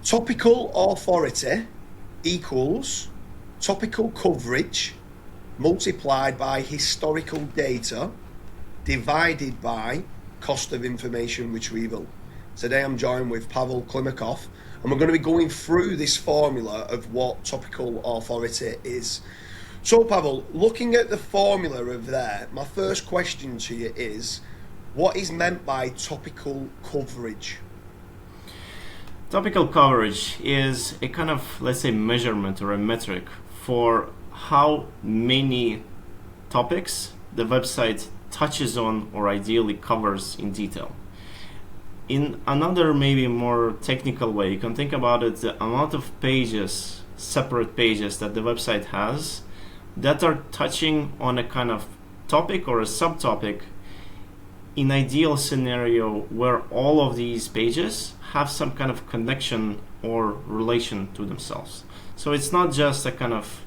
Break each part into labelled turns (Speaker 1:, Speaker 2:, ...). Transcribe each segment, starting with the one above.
Speaker 1: Topical authority equals topical coverage multiplied by historical data divided by cost of information retrieval. Today I'm joined with Pavel Klimakov, and we're going to be going through this formula of what topical authority is. So Pavel, looking at the formula of there, my first question to you is, what is meant by topical coverage?
Speaker 2: Topical coverage is a kind of, let's say, measurement or a metric for how many topics the website touches on or ideally covers in detail. In another, maybe more technical way, you can think about it, the amount of pages, separate pages that the website has that are touching on a kind of topic or a subtopic in ideal scenario where all of these pages have some kind of connection or relation to themselves. So it's not just a kind of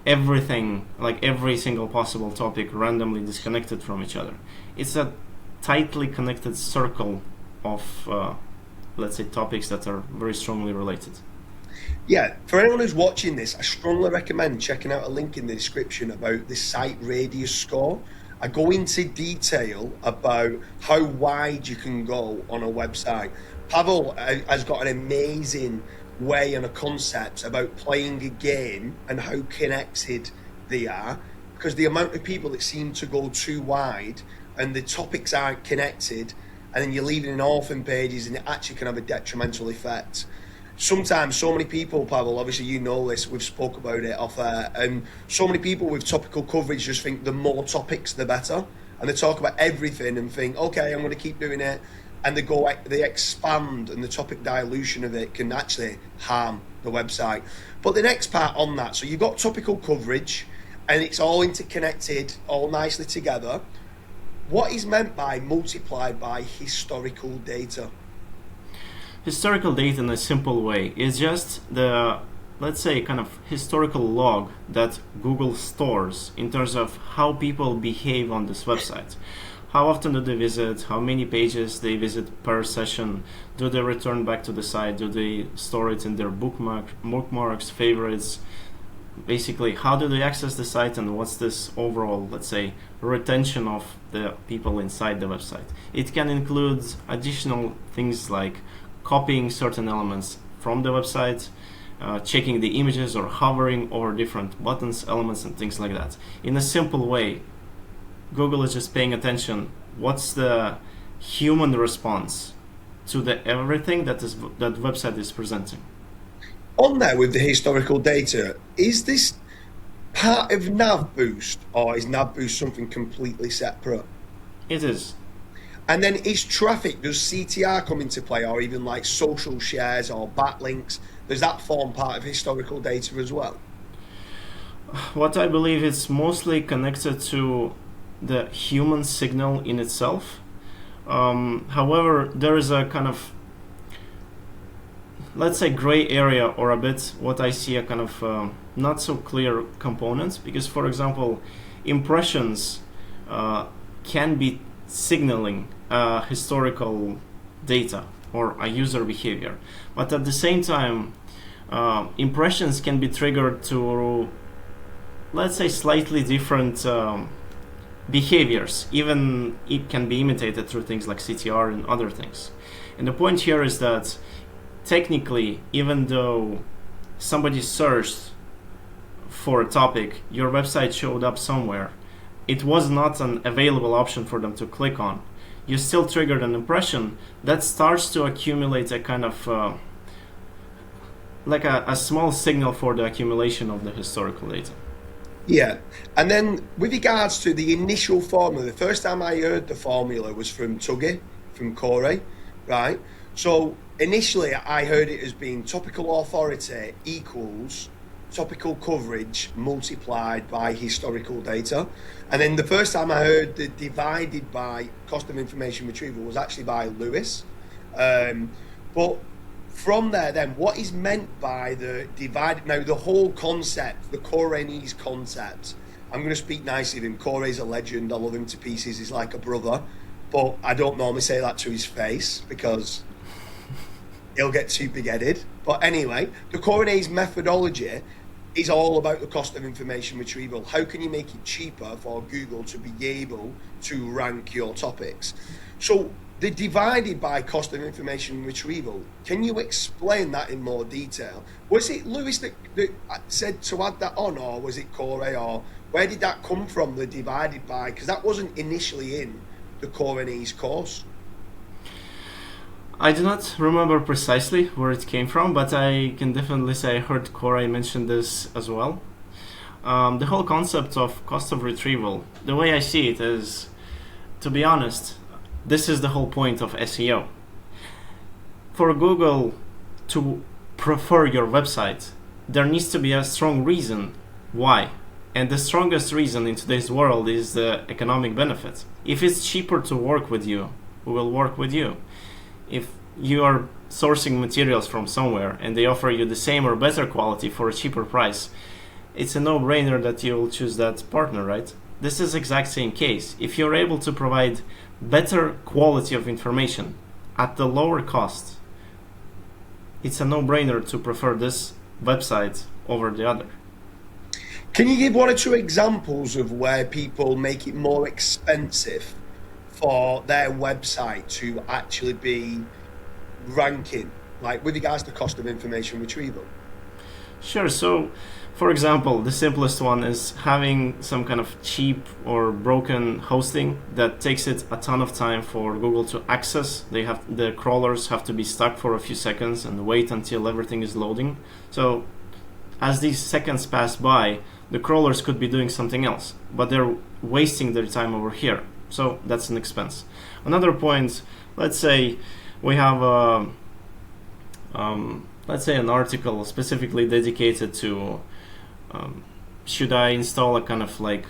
Speaker 2: everything, like every single possible topic randomly disconnected from each other. It's a tightly connected circle of, let's say, topics that are very strongly related.
Speaker 1: Yeah, for anyone who's watching this, I strongly recommend checking out a link in the description about the site radius score. I go into detail about how wide you can go on a website. Pavel has got an amazing way and a concept about playing a game and how connected they are, because the amount of people that seem to go too wide and the topics aren't connected, and then you're leaving in orphan pages, and it actually can have a detrimental effect. Sometimes so many people, Pavel, obviously you know this, we've spoke about it off air, and so many people with topical coverage just think the more topics the better, and they talk about everything and think, okay, I'm going to keep doing it, and they expand, and the topic dilution of it can actually harm the website. But the next part on that, so you've got topical coverage and it's all interconnected, all nicely together. What is meant by multiplied by historical data?
Speaker 2: Historical data in a simple way is just the, let's say, kind of historical log that Google stores in terms of how people behave on this website. How often do they visit? How many pages they visit per session? Do they return back to the site? Do they store it in their bookmarks, favorites? Basically, how do they access the site, and what's this overall, let's say, retention of the people inside the website? It can include additional things like copying certain elements from the website, checking the images or hovering over different buttons, elements, and things like that. In a simple way, Google is just paying attention. What's the human response to the everything that website is presenting?
Speaker 1: On there with the historical data, is this part of Nav Boost, or is Nav Boost something completely separate?
Speaker 2: It is.
Speaker 1: And then is traffic, does CTR come into play, or even like social shares or backlinks? Does that form part of historical data as well?
Speaker 2: What I believe is mostly connected to the human signal in itself. However, there is a kind of, let's say, gray area, or a bit what I see a kind of not so clear components, because, for example, impressions can be signaling historical data or a user behavior, but at the same time impressions can be triggered to, let's say, slightly different behaviors. Even it can be imitated through things like CTR and other things. And the point here is that technically, even though somebody searched for a topic, your website showed up somewhere, it was not an available option for them to click on. You still triggered an impression that starts to accumulate a kind of like a small signal for the accumulation of the historical data.
Speaker 1: Yeah, and then with regards to the initial formula, the first time I heard the formula was from Tuggy, from Corey, right? So initially I heard it as being topical authority equals topical coverage multiplied by historical data. And then the first time I heard the divided by cost of information retrieval was actually by Lewis. But from there then, what is meant by the divided, now the whole concept, the Koreanese concept, I'm going to speak nicely of him. Corey's a legend, I love him to pieces, he's like a brother, but I don't normally say that to his face because he'll get too big-headed. But anyway, the Core NA's methodology is all about the cost of information retrieval. How can you make it cheaper for Google to be able to rank your topics? So they're divided by cost of information retrieval. Can you explain that in more detail? Was it Lewis that said to add that on, or was it Corey, or where did that come from, the divided by? Because that wasn't initially in the Core NA's course.
Speaker 2: I do not remember precisely where it came from, but I can definitely say I heard Corey mention this as well. The whole concept of cost of retrieval, the way I see it is, to be honest, this is the whole point of SEO. For Google to prefer your website, there needs to be a strong reason why. And the strongest reason in today's world is the economic benefit. If it's cheaper to work with you, we will work with you. If you are sourcing materials from somewhere and they offer you the same or better quality for a cheaper price, it's a no-brainer that you'll choose that partner, right? This is the exact same case. If you're able to provide better quality of information at the lower cost, it's a no-brainer to prefer this website over the other.
Speaker 1: Can you give one or two examples of where people make it more expensive for their website to actually be ranking, like with regards to cost of information retrieval?
Speaker 2: Sure. So, for example, the simplest one is having some kind of cheap or broken hosting that takes it a ton of time for Google to access. The crawlers have to be stuck for a few seconds and wait until everything is loading. So, as these seconds pass by, the crawlers could be doing something else, but they're wasting their time over here. So that's an expense. Another point, let's say we have let's say an article specifically dedicated to should I install a kind of like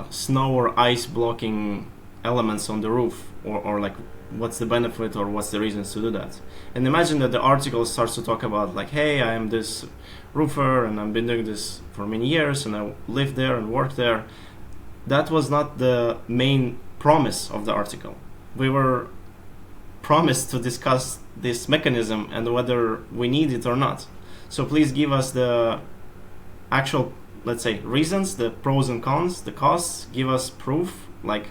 Speaker 2: snow or ice blocking elements on the roof, or like what's the benefit or what's the reasons to do that. And imagine that the article starts to talk about like, hey, I am this roofer and I've been doing this for many years and I live there and work there. That was not the main promise of the article. We were promised to discuss this mechanism and whether we need it or not. So please give us the actual, let's say, reasons, the pros and cons, the costs. Give us proof, like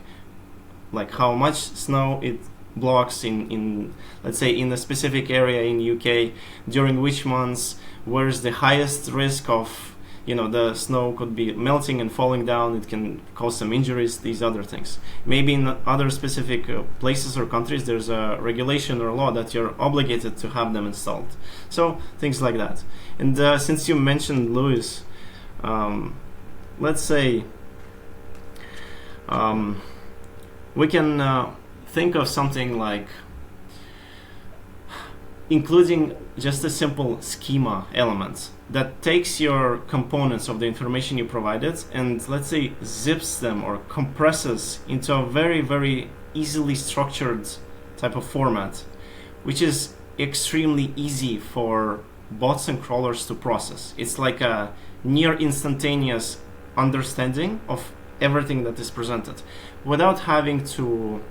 Speaker 2: how much snow it blocks in let's say in a specific area in UK, during which months, where's the highest risk of, the snow could be melting and falling down, it can cause some injuries, these other things. Maybe in other specific places or countries there's a regulation or law that you're obligated to have them installed. So things like that. And since you mentioned Lewis, let's say we can think of something like including just a simple schema element that takes your components of the information you provided and, let's say, zips them or compresses into a very, very easily structured type of format, which is extremely easy for bots and crawlers to process. It's like a near instantaneous understanding of everything that is presented without having to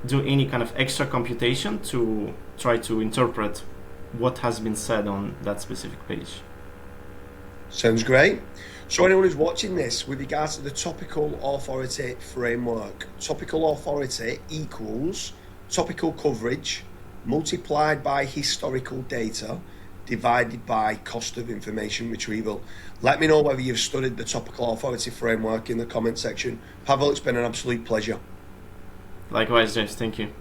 Speaker 2: do any kind of extra computation to try to interpret what has been said on that specific page.
Speaker 1: Sounds great. So anyone who's watching this, with regards to the Topical Authority framework, Topical Authority equals topical coverage multiplied by historical data divided by cost of information retrieval. Let me know whether you've studied the Topical Authority framework in the comment section. Pavel, it's been an absolute pleasure.
Speaker 2: Likewise, James. Thank you.